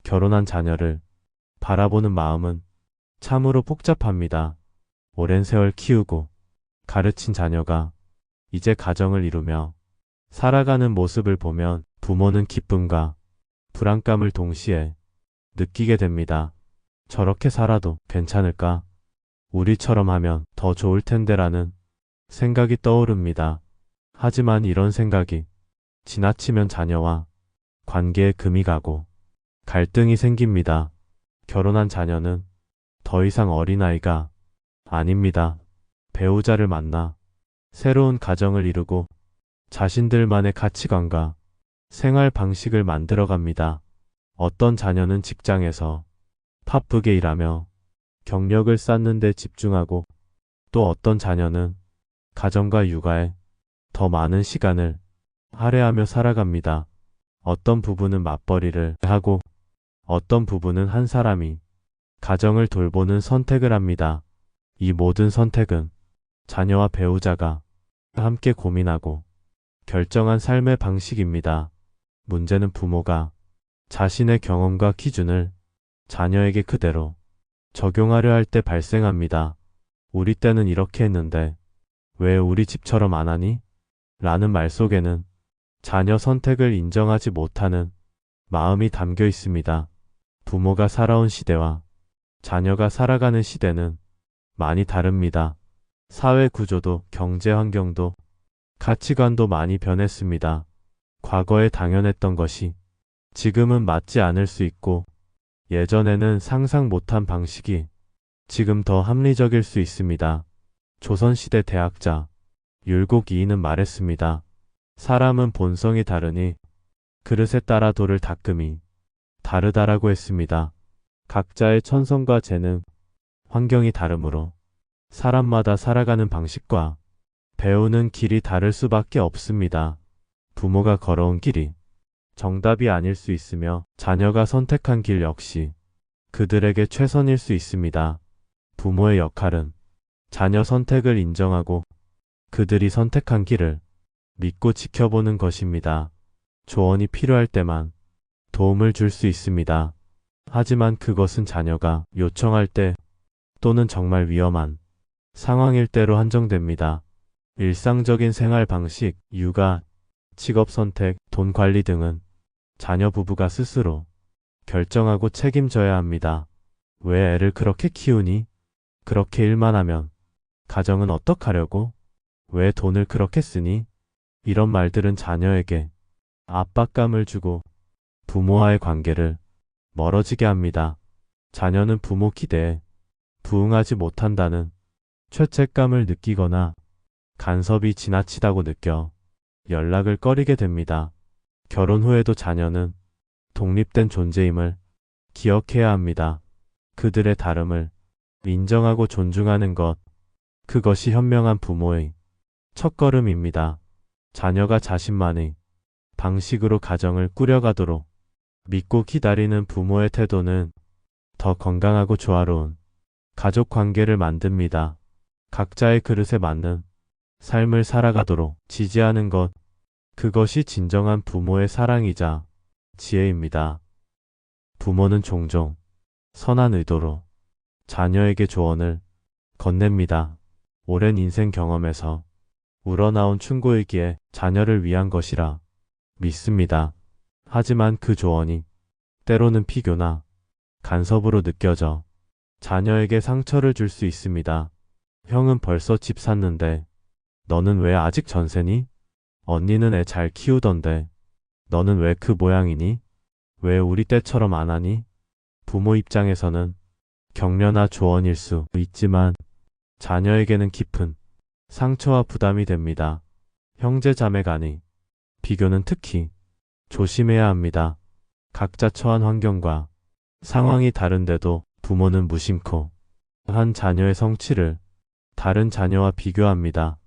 결혼한 자녀를 바라보는 마음은 참으로 복잡합니다. 오랜 세월 키우고 가르친 자녀가 이제 가정을 이루며 살아가는 모습을 보면 부모는 기쁨과 불안감을 동시에 느끼게 됩니다. 저렇게 살아도 괜찮을까? 우리처럼 하면 더 좋을 텐데라는 생각이 떠오릅니다. 하지만 이런 생각이 지나치면 자녀와 관계에 금이 가고 갈등이 생깁니다. 결혼한 자녀는 더 이상 어린아이가 아닙니다. 배우자를 만나 새로운 가정을 이루고 자신들만의 가치관과 생활 방식을 만들어갑니다. 어떤 자녀는 직장에서 바쁘게 일하며 경력을 쌓는 데 집중하고 또 어떤 자녀는 가정과 육아에 더 많은 시간을 할애하며 살아갑니다. 어떤 부부는 맞벌이를 하고 어떤 부부는 한 사람이 가정을 돌보는 선택을 합니다. 이 모든 선택은 자녀와 배우자가 함께 고민하고 결정한 삶의 방식입니다. 문제는 부모가 자신의 경험과 기준을 자녀에게 그대로 적용하려 할 때 발생합니다. 우리 때는 이렇게 했는데 왜 우리 집처럼 안 하니? 라는 말 속에는 자녀 선택을 인정하지 못하는 마음이 담겨 있습니다. 부모가 살아온 시대와 자녀가 살아가는 시대는 많이 다릅니다. 사회 구조도 경제 환경도 가치관도 많이 변했습니다. 과거에 당연했던 것이 지금은 맞지 않을 수 있고 예전에는 상상 못한 방식이 지금 더 합리적일 수 있습니다. 조선시대 대학자 율곡이인은 말했습니다. 사람은 본성이 다르니 그릇에 따라 돌을 닦음이 다르다라고 했습니다. 각자의 천성과 재능, 환경이 다르므로 사람마다 살아가는 방식과 배우는 길이 다를 수밖에 없습니다. 부모가 걸어온 길이 정답이 아닐 수 있으며 자녀가 선택한 길 역시 그들에게 최선일 수 있습니다. 부모의 역할은 자녀 선택을 인정하고 그들이 선택한 길을 믿고 지켜보는 것입니다. 조언이 필요할 때만 도움을 줄 수 있습니다. 하지만 그것은 자녀가 요청할 때 또는 정말 위험한 상황일 때로 한정됩니다. 일상적인 생활 방식, 육아, 직업 선택, 돈 관리 등은 자녀 부부가 스스로 결정하고 책임져야 합니다. 왜 애를 그렇게 키우니? 그렇게 일만 하면 가정은 어떡하려고? 왜 돈을 그렇게 쓰니? 이런 말들은 자녀에게 압박감을 주고 부모와의 관계를 멀어지게 합니다. 자녀는 부모 기대에 부응하지 못한다는 죄책감을 느끼거나 간섭이 지나치다고 느껴 연락을 꺼리게 됩니다. 결혼 후에도 자녀는 독립된 존재임을 기억해야 합니다. 그들의 다름을 인정하고 존중하는 것, 그것이 현명한 부모의 첫걸음입니다. 자녀가 자신만의 방식으로 가정을 꾸려가도록 믿고 기다리는 부모의 태도는 더 건강하고 조화로운 가족 관계를 만듭니다. 각자의 그릇에 맞는 삶을 살아가도록 지지하는 것, 그것이 진정한 부모의 사랑이자 지혜입니다. 부모는 종종 선한 의도로 자녀에게 조언을 건넵니다. 오랜 인생 경험에서 우러나온 충고이기에 자녀를 위한 것이라 믿습니다. 하지만 그 조언이 때로는 피교나 간섭으로 느껴져 자녀에게 상처를 줄 수 있습니다. 형은 벌써 집 샀는데 너는 왜 아직 전세니? 언니는 애 잘 키우던데 너는 왜 그 모양이니? 왜 우리 때처럼 안 하니? 부모 입장에서는 격려나 조언일 수 있지만 자녀에게는 깊은 상처와 부담이 됩니다. 형제 자매 간의 비교는 특히 조심해야 합니다. 각자 처한 환경과 상황이 다른데도 부모는 무심코 한 자녀의 성취를 다른 자녀와 비교합니다.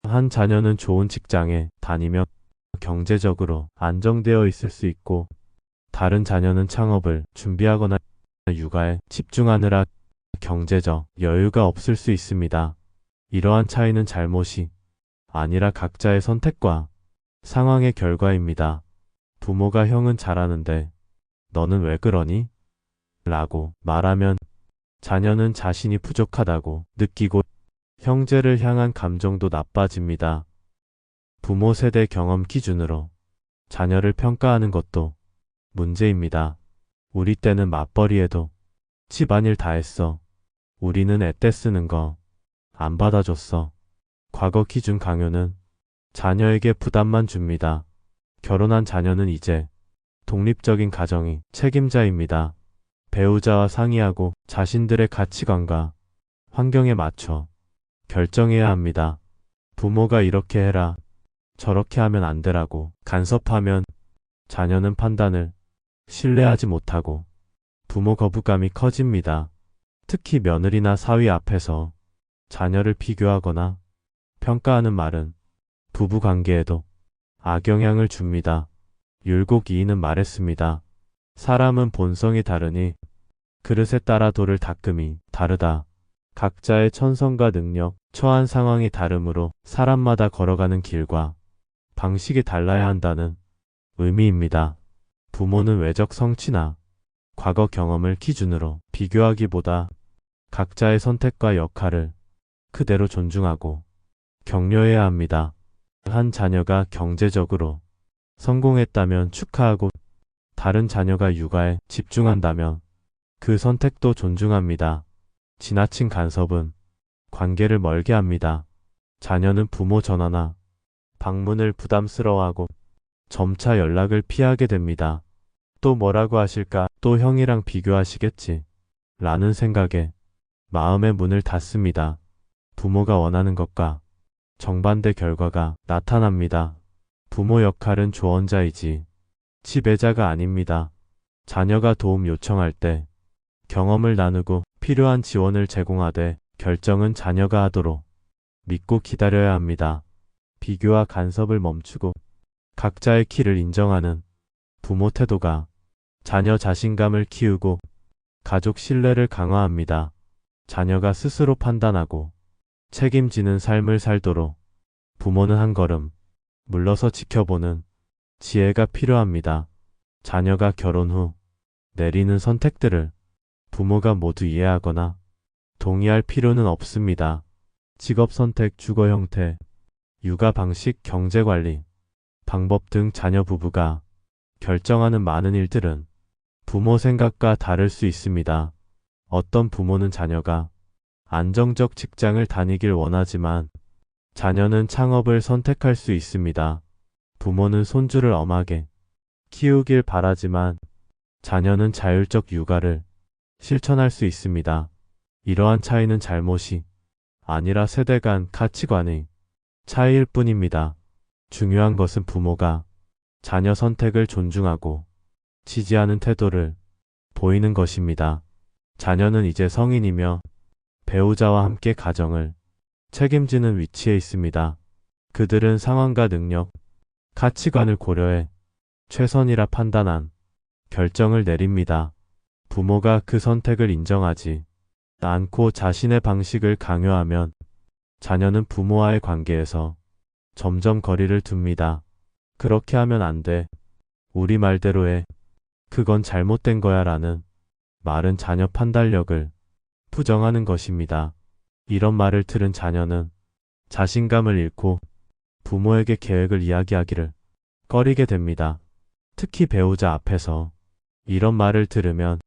한 자녀는 좋은 직장에 다니며 경제적으로 안정되어 있을 수 있고 다른 자녀는 창업을 준비하거나 육아에 집중하느라 경제적 여유가 없을 수 있습니다. 이러한 차이는 잘못이 아니라 각자의 선택과 상황의 결과입니다. 부모가 형은 잘하는데 너는 왜 그러니? 라고 말하면 자녀는 자신이 부족하다고 느끼고 형제를 향한 감정도 나빠집니다. 부모 세대 경험 기준으로 자녀를 평가하는 것도 문제입니다. 우리 때는 맞벌이해도 집안일 다 했어. 우리는 애떼 쓰는 거 안 받아줬어. 과거 기준 강요는 자녀에게 부담만 줍니다. 결혼한 자녀는 이제 독립적인 가정이 책임자입니다. 배우자와 상의하고 자신들의 가치관과 환경에 맞춰 결정해야 합니다. 부모가 이렇게 해라, 저렇게 하면 안 되라고 간섭하면 자녀는 판단을 신뢰하지 못하고 부모 거부감이 커집니다. 특히 며느리나 사위 앞에서 자녀를 비교하거나 평가하는 말은 부부 관계에도 악영향을 줍니다. 율곡 이인은 말했습니다. 사람은 본성이 다르니 그릇에 따라 돌을 닦음이 다르다. 각자의 천성과 능력, 처한 상황이 다르므로 사람마다 걸어가는 길과 방식이 달라야 한다는 의미입니다. 부모는 외적 성취나 과거 경험을 기준으로 비교하기보다 각자의 선택과 역할을 그대로 존중하고 격려해야 합니다. 한 자녀가 경제적으로 성공했다면 축하하고 다른 자녀가 육아에 집중한다면 그 선택도 존중합니다. 지나친 간섭은 관계를 멀게 합니다. 자녀는 부모 전화나 방문을 부담스러워하고 점차 연락을 피하게 됩니다. 또 뭐라고 하실까? 또 형이랑 비교하시겠지? 라는 생각에 마음의 문을 닫습니다. 부모가 원하는 것과 정반대 결과가 나타납니다. 부모 역할은 조언자이지 지배자가 아닙니다. 자녀가 도움 요청할 때 경험을 나누고 필요한 지원을 제공하되 결정은 자녀가 하도록 믿고 기다려야 합니다. 비교와 간섭을 멈추고 각자의 키를 인정하는 부모 태도가 자녀 자신감을 키우고 가족 신뢰를 강화합니다. 자녀가 스스로 판단하고 책임지는 삶을 살도록 부모는 한 걸음 물러서 지켜보는 지혜가 필요합니다. 자녀가 결혼 후 내리는 선택들을 부모가 모두 이해하거나 동의할 필요는 없습니다. 직업 선택, 주거 형태, 육아 방식, 경제 관리, 방법 등 자녀 부부가 결정하는 많은 일들은 부모 생각과 다를 수 있습니다. 어떤 부모는 자녀가 안정적 직장을 다니길 원하지만 자녀는 창업을 선택할 수 있습니다. 부모는 손주를 엄하게 키우길 바라지만 자녀는 자율적 육아를 실천할 수 있습니다. 이러한 차이는 잘못이 아니라 세대 간 가치관의 차이일 뿐입니다. 중요한 것은 부모가 자녀 선택을 존중하고 지지하는 태도를 보이는 것입니다. 자녀는 이제 성인이며 배우자와 함께 가정을 책임지는 위치에 있습니다. 그들은 상황과 능력, 가치관을 고려해 최선이라 판단한 결정을 내립니다. 부모가 그 선택을 인정하지 않고 자신의 방식을 강요하면 자녀는 부모와의 관계에서 점점 거리를 둡니다. 그렇게 하면 안 돼. 우리 말대로 해. 그건 잘못된 거야 라는 말은 자녀 판단력을 부정하는 것입니다. 이런 말을 들은 자녀는 자신감을 잃고 부모에게 계획을 이야기하기를 꺼리게 됩니다. 특히 배우자 앞에서 이런 말을 들으면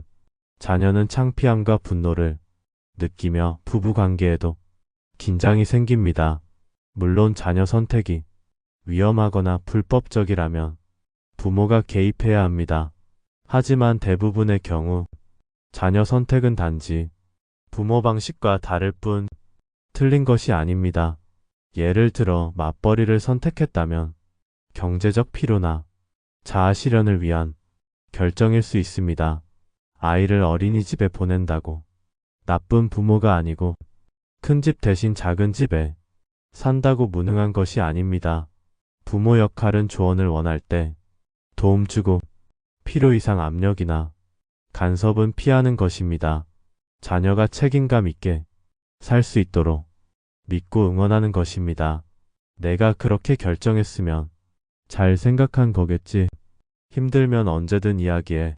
자녀는 창피함과 분노를 느끼며 부부관계에도 긴장이 생깁니다. 물론 자녀 선택이 위험하거나 불법적이라면 부모가 개입해야 합니다. 하지만 대부분의 경우 자녀 선택은 단지 부모 방식과 다를 뿐 틀린 것이 아닙니다. 예를 들어 맞벌이를 선택했다면 경제적 필요나 자아 실현을 위한 결정일 수 있습니다. 아이를 어린이집에 보낸다고 나쁜 부모가 아니고 큰 집 대신 작은 집에 산다고 무능한 것이 아닙니다. 부모 역할은 조언을 원할 때 도움 주고 필요 이상 압력이나 간섭은 피하는 것입니다. 자녀가 책임감 있게 살 수 있도록 믿고 응원하는 것입니다. 내가 그렇게 결정했으면 잘 생각한 거겠지. 힘들면 언제든 이야기해.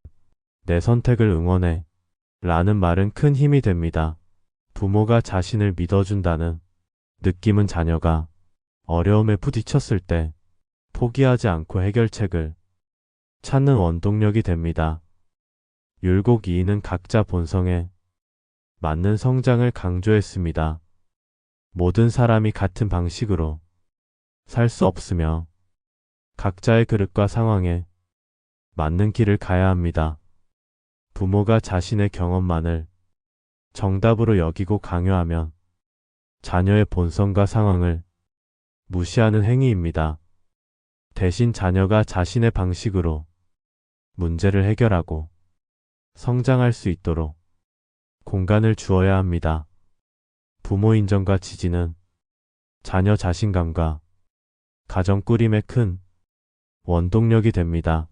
내 선택을 응원해. 라는 말은 큰 힘이 됩니다. 부모가 자신을 믿어준다는 느낌은 자녀가 어려움에 부딪혔을 때 포기하지 않고 해결책을 찾는 원동력이 됩니다. 율곡 2는 각자 본성에 맞는 성장을 강조했습니다. 모든 사람이 같은 방식으로 살 수 없으며 각자의 그릇과 상황에 맞는 길을 가야 합니다. 부모가 자신의 경험만을 정답으로 여기고 강요하면 자녀의 본성과 상황을 무시하는 행위입니다. 대신 자녀가 자신의 방식으로 문제를 해결하고 성장할 수 있도록 공간을 주어야 합니다. 부모 인정과 지지는 자녀 자신감과 가정 꾸림에 큰 원동력이 됩니다.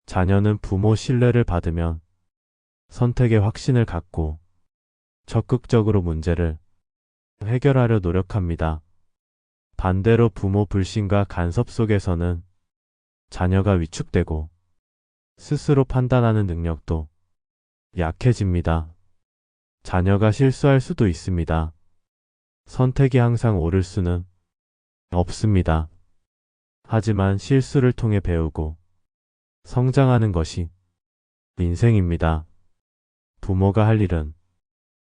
자녀는 부모 신뢰를 받으면 선택의 확신을 갖고 적극적으로 문제를 해결하려 노력합니다. 반대로 부모 불신과 간섭 속에서는 자녀가 위축되고 스스로 판단하는 능력도 약해집니다. 자녀가 실수할 수도 있습니다. 선택이 항상 옳을 수는 없습니다. 하지만 실수를 통해 배우고 성장하는 것이 인생입니다. 부모가 할 일은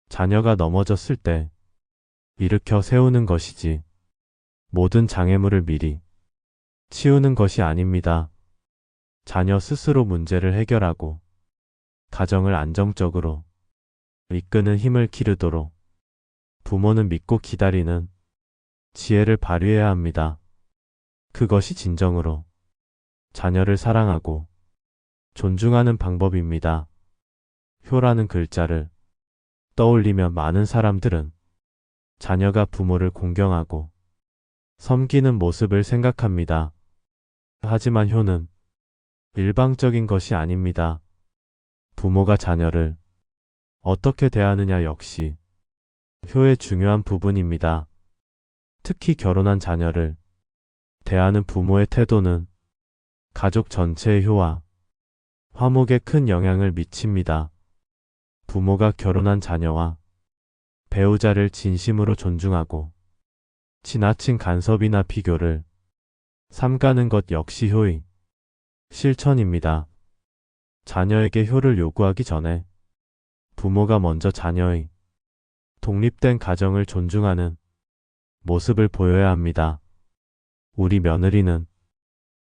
자녀가 넘어졌을 때 일으켜 세우는 것이지 모든 장애물을 미리 치우는 것이 아닙니다. 자녀 스스로 문제를 해결하고 가정을 안정적으로 이끄는 힘을 기르도록 부모는 믿고 기다리는 지혜를 발휘해야 합니다. 그것이 진정으로 자녀를 사랑하고 존중하는 방법입니다. 효라는 글자를 떠올리면 많은 사람들은 자녀가 부모를 공경하고 섬기는 모습을 생각합니다. 하지만 효는 일방적인 것이 아닙니다. 부모가 자녀를 어떻게 대하느냐 역시 효의 중요한 부분입니다. 특히 결혼한 자녀를 대하는 부모의 태도는 가족 전체의 효와 화목에 큰 영향을 미칩니다. 부모가 결혼한 자녀와 배우자를 진심으로 존중하고 지나친 간섭이나 비교를 삼가는 것 역시 효의 실천입니다. 자녀에게 효를 요구하기 전에 부모가 먼저 자녀의 독립된 가정을 존중하는 모습을 보여야 합니다. 우리 며느리는,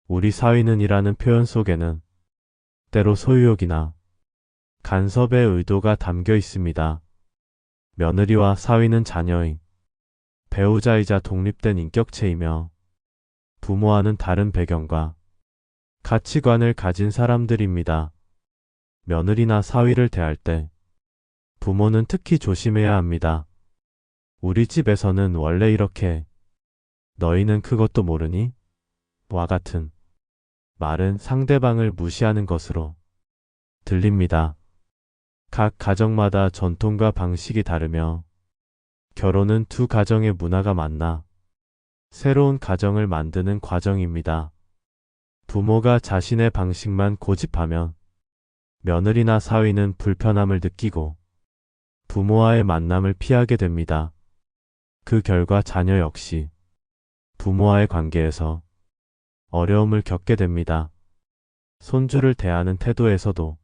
우리 사위는 이라는 표현 속에는 때로 소유욕이나 간섭의 의도가 담겨 있습니다. 며느리와 사위는 자녀의 배우자이자 독립된 인격체이며 부모와는 다른 배경과 가치관을 가진 사람들입니다. 며느리나 사위를 대할 때 부모는 특히 조심해야 합니다. 우리 집에서는 원래 이렇게 너희는 그것도 모르니? 와 같은 말은 상대방을 무시하는 것으로 들립니다. 각 가정마다 전통과 방식이 다르며 결혼은 두 가정의 문화가 만나 새로운 가정을 만드는 과정입니다. 부모가 자신의 방식만 고집하면 며느리나 사위는 불편함을 느끼고 부모와의 만남을 피하게 됩니다. 그 결과 자녀 역시 부모와의 관계에서 어려움을 겪게 됩니다. 손주를 대하는 태도에서도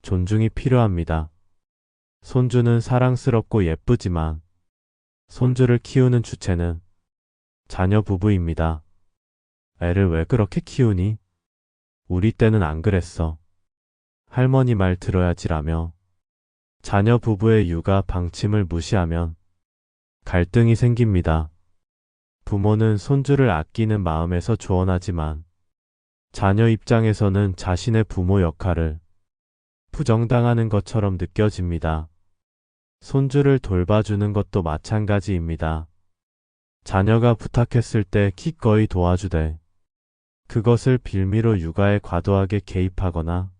존중이 필요합니다. 손주는 사랑스럽고 예쁘지만 손주를 키우는 주체는 자녀 부부입니다. 애를 왜 그렇게 키우니? 우리 때는 안 그랬어. 할머니 말 들어야지라며 자녀 부부의 육아 방침을 무시하면 갈등이 생깁니다. 부모는 손주를 아끼는 마음에서 조언하지만 자녀 입장에서는 자신의 부모 역할을 부정당하는 것처럼 느껴집니다. 손주를 돌봐주는 것도 마찬가지입니다. 자녀가 부탁했을 때 기꺼이 도와주되 그것을 빌미로 육아에 과도하게 개입하거나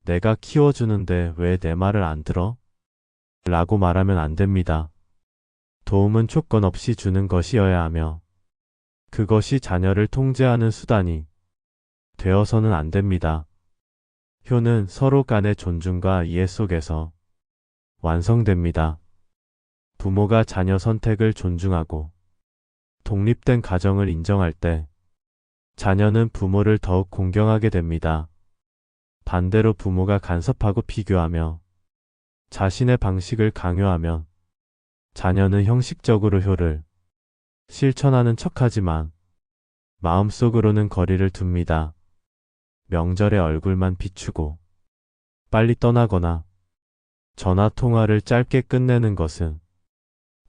내가 키워주는데 왜 내 말을 안 들어? 라고 말하면 안 됩니다. 도움은 조건 없이 주는 것이어야 하며 그것이 자녀를 통제하는 수단이 되어서는 안 됩니다. 효는 서로 간의 존중과 이해 속에서 완성됩니다. 부모가 자녀 선택을 존중하고 독립된 가정을 인정할 때 자녀는 부모를 더욱 공경하게 됩니다. 반대로 부모가 간섭하고 비교하며 자신의 방식을 강요하면 자녀는 형식적으로 효를 실천하는 척하지만 마음속으로는 거리를 둡니다. 명절에 얼굴만 비추고 빨리 떠나거나 전화 통화를 짧게 끝내는 것은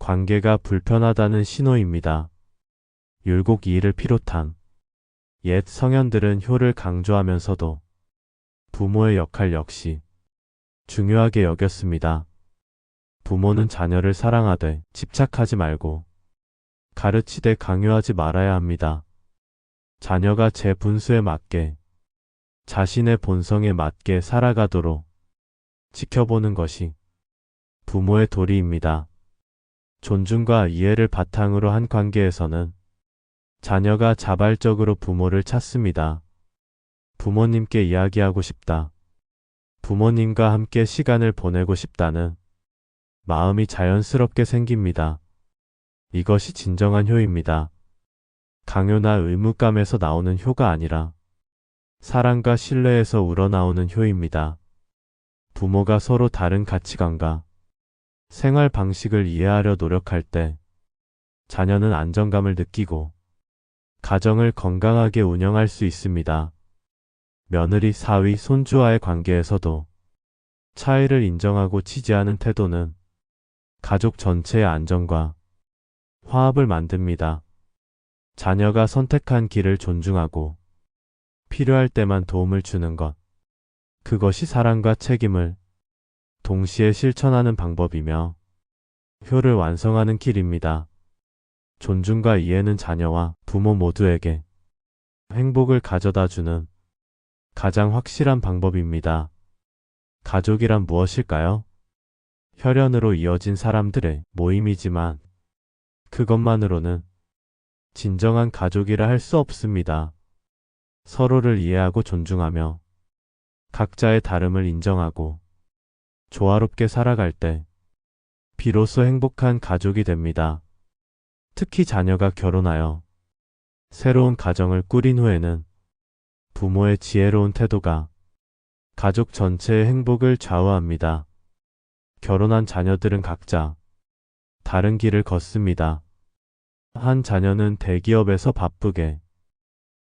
관계가 불편하다는 신호입니다. 율곡 이의를 비롯한 옛 성현들은 효를 강조하면서도 부모의 역할 역시 중요하게 여겼습니다. 부모는 자녀를 사랑하되 집착하지 말고 가르치되 강요하지 말아야 합니다. 자녀가 제 분수에 맞게 자신의 본성에 맞게 살아가도록 지켜보는 것이 부모의 도리입니다. 존중과 이해를 바탕으로 한 관계에서는 자녀가 자발적으로 부모를 찾습니다. 부모님께 이야기하고 싶다. 부모님과 함께 시간을 보내고 싶다는 마음이 자연스럽게 생깁니다. 이것이 진정한 효입니다. 강요나 의무감에서 나오는 효가 아니라 사랑과 신뢰에서 우러나오는 효입니다. 부모가 서로 다른 가치관과 생활 방식을 이해하려 노력할 때 자녀는 안정감을 느끼고 가정을 건강하게 운영할 수 있습니다. 며느리, 사위, 손주와의 관계에서도 차이를 인정하고 지지하는 태도는 가족 전체의 안정과 화합을 만듭니다. 자녀가 선택한 길을 존중하고 필요할 때만 도움을 주는 것. 그것이 사랑과 책임을 동시에 실천하는 방법이며 효를 완성하는 길입니다. 존중과 이해는 자녀와 부모 모두에게 행복을 가져다주는 가장 확실한 방법입니다. 가족이란 무엇일까요? 혈연으로 이어진 사람들의 모임이지만 그것만으로는 진정한 가족이라 할 수 없습니다. 서로를 이해하고 존중하며 각자의 다름을 인정하고 조화롭게 살아갈 때 비로소 행복한 가족이 됩니다. 특히 자녀가 결혼하여 새로운 가정을 꾸린 후에는 부모의 지혜로운 태도가 가족 전체의 행복을 좌우합니다. 결혼한 자녀들은 각자 다른 길을 걷습니다. 한 자녀는 대기업에서 바쁘게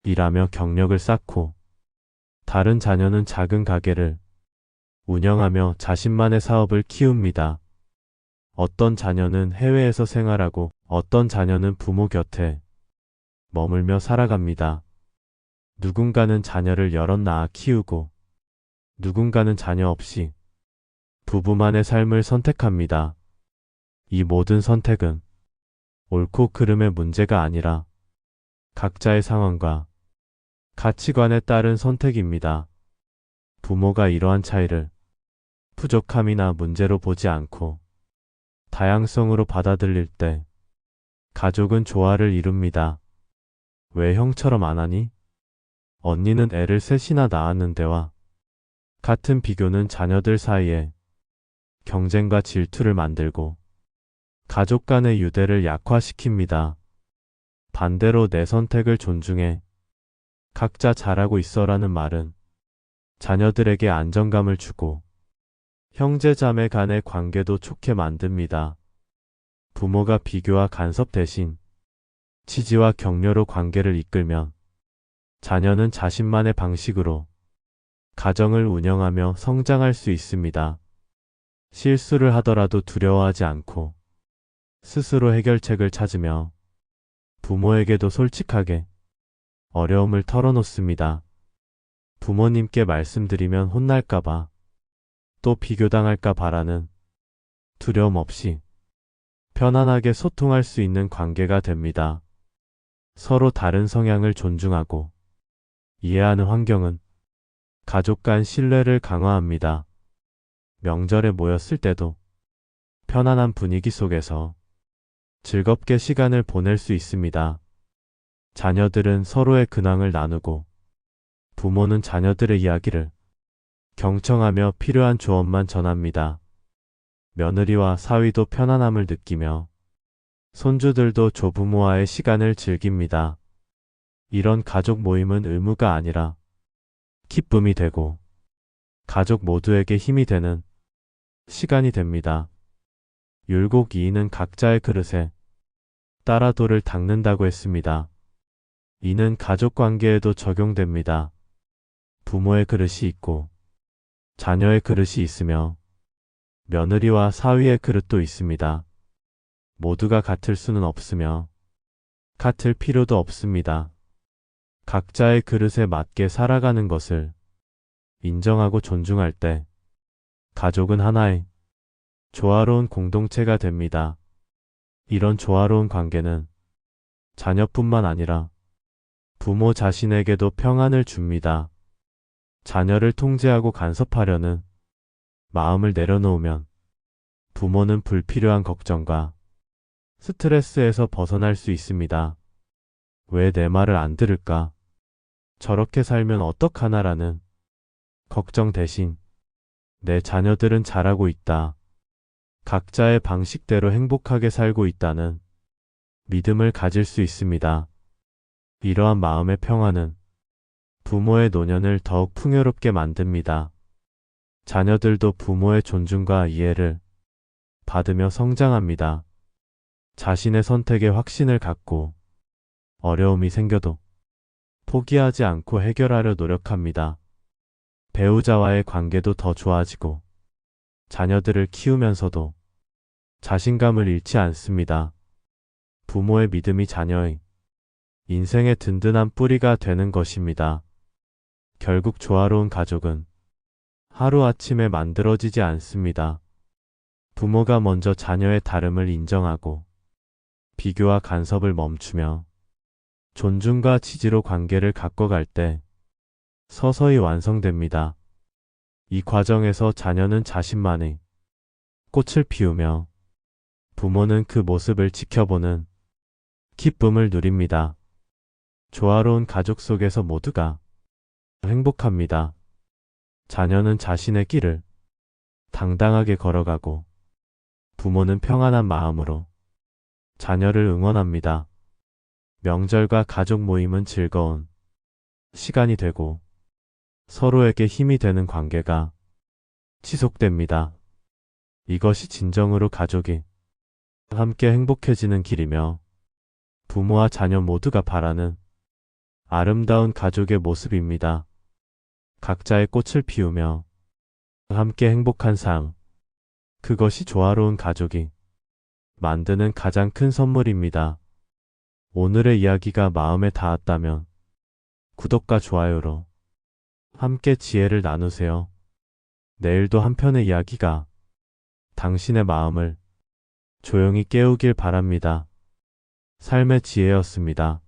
일하며 경력을 쌓고 다른 자녀는 작은 가게를 운영하며 자신만의 사업을 키웁니다. 어떤 자녀는 해외에서 생활하고 어떤 자녀는 부모 곁에 머물며 살아갑니다. 누군가는 자녀를 여럿 낳아 키우고 누군가는 자녀 없이 부부만의 삶을 선택합니다. 이 모든 선택은 옳고 그름의 문제가 아니라 각자의 상황과 가치관에 따른 선택입니다. 부모가 이러한 차이를 부족함이나 문제로 보지 않고 다양성으로 받아들일 때 가족은 조화를 이룹니다. 왜 형처럼 안 하니? 언니는 애를 셋이나 낳았는데와 같은 비교는 자녀들 사이에 경쟁과 질투를 만들고 가족 간의 유대를 약화시킵니다. 반대로 내 선택을 존중해 각자 잘하고 있어라는 말은 자녀들에게 안정감을 주고 형제자매 간의 관계도 좋게 만듭니다. 부모가 비교와 간섭 대신 지지와 격려로 관계를 이끌면 자녀는 자신만의 방식으로 가정을 운영하며 성장할 수 있습니다. 실수를 하더라도 두려워하지 않고 스스로 해결책을 찾으며 부모에게도 솔직하게 어려움을 털어놓습니다. 부모님께 말씀드리면 혼날까봐 또 비교당할까 봐라는 두려움 없이 편안하게 소통할 수 있는 관계가 됩니다. 서로 다른 성향을 존중하고 이해하는 환경은 가족 간 신뢰를 강화합니다. 명절에 모였을 때도 편안한 분위기 속에서 즐겁게 시간을 보낼 수 있습니다. 자녀들은 서로의 근황을 나누고 부모는 자녀들의 이야기를 경청하며 필요한 조언만 전합니다. 며느리와 사위도 편안함을 느끼며 손주들도 조부모와의 시간을 즐깁니다. 이런 가족 모임은 의무가 아니라 기쁨이 되고 가족 모두에게 힘이 되는 시간이 됩니다. 율곡 2는 각자의 그릇에 따라 돌을 닦는다고 했습니다. 이는 가족 관계에도 적용됩니다. 부모의 그릇이 있고 자녀의 그릇이 있으며 며느리와 사위의 그릇도 있습니다. 모두가 같을 수는 없으며 같을 필요도 없습니다. 각자의 그릇에 맞게 살아가는 것을 인정하고 존중할 때 가족은 하나의 조화로운 공동체가 됩니다. 이런 조화로운 관계는 자녀뿐만 아니라 부모 자신에게도 평안을 줍니다. 자녀를 통제하고 간섭하려는 마음을 내려놓으면 부모는 불필요한 걱정과 스트레스에서 벗어날 수 있습니다. 왜 내 말을 안 들을까? 저렇게 살면 어떡하나라는 걱정 대신 내 자녀들은 잘하고 있다. 각자의 방식대로 행복하게 살고 있다는 믿음을 가질 수 있습니다. 이러한 마음의 평화는 부모의 노년을 더욱 풍요롭게 만듭니다. 자녀들도 부모의 존중과 이해를 받으며 성장합니다. 자신의 선택에 확신을 갖고 어려움이 생겨도 포기하지 않고 해결하려 노력합니다. 배우자와의 관계도 더 좋아지고 자녀들을 키우면서도 자신감을 잃지 않습니다. 부모의 믿음이 자녀의 인생의 든든한 뿌리가 되는 것입니다. 결국 조화로운 가족은 하루아침에 만들어지지 않습니다. 부모가 먼저 자녀의 다름을 인정하고 비교와 간섭을 멈추며 존중과 지지로 관계를 가꿔갈 때 서서히 완성됩니다. 이 과정에서 자녀는 자신만의 꽃을 피우며 부모는 그 모습을 지켜보는 기쁨을 누립니다. 조화로운 가족 속에서 모두가 행복합니다. 자녀는 자신의 길을 당당하게 걸어가고 부모는 평안한 마음으로 자녀를 응원합니다. 명절과 가족 모임은 즐거운 시간이 되고 서로에게 힘이 되는 관계가 지속됩니다. 이것이 진정으로 가족이 함께 행복해지는 길이며 부모와 자녀 모두가 바라는 아름다운 가족의 모습입니다. 각자의 꽃을 피우며 함께 행복한 삶, 그것이 조화로운 가족이 만드는 가장 큰 선물입니다. 오늘의 이야기가 마음에 닿았다면 구독과 좋아요로 함께 지혜를 나누세요. 내일도 한 편의 이야기가 당신의 마음을 조용히 깨우길 바랍니다. 삶의 지혜였습니다.